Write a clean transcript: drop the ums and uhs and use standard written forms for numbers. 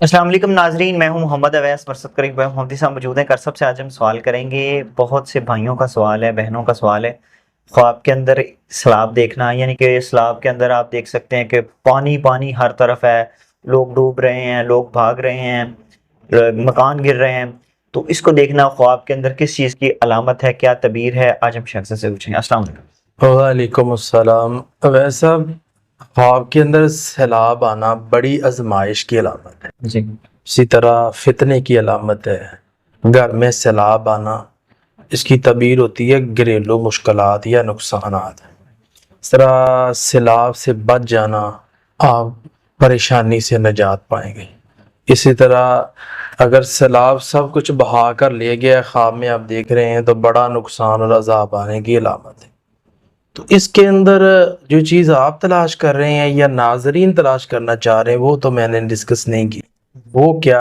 السلام علیکم ناظرین، میں ہوں محمد اویس مرصد کریم محمدی صاحب موجود ہیں کرسب سے۔ آج ہم سوال کریں گے، بہت سے بھائیوں کا سوال ہے، بہنوں کا سوال ہے، خواب کے اندر سیلاب دیکھنا، یعنی کہ سیلاب کے اندر آپ دیکھ سکتے ہیں کہ پانی پانی ہر طرف ہے، لوگ ڈوب رہے ہیں، لوگ بھاگ رہے ہیں، مکان گر رہے ہیں۔ تو اس کو دیکھنا خواب کے اندر کس چیز کی علامت ہے، کیا تعبیر ہے، آج ہم شخص سے پوچھیں گے۔ السلام علیکم۔ وعلیکم السلام۔ ویسا خواب کے اندر سیلاب آنا بڑی آزمائش کی علامت ہے، جی اسی طرح فتنے کی علامت ہے۔ گھر میں سیلاب آنا، اس کی تعبیر ہوتی ہے گھریلو مشکلات یا نقصانات۔ اس طرح سیلاب سے بچ جانا، آپ پریشانی سے نجات پائیں گے۔ اسی طرح اگر سیلاب سب کچھ بہا کر لے گیا، خواب میں آپ دیکھ رہے ہیں، تو بڑا نقصان اور عذاب آنے کی علامت ہے۔ تو اس کے اندر جو چیز آپ تلاش کر رہے ہیں یا ناظرین تلاش کرنا چاہ رہے ہیں، وہ تو میں نے ڈسکس نہیں کی، وہ کیا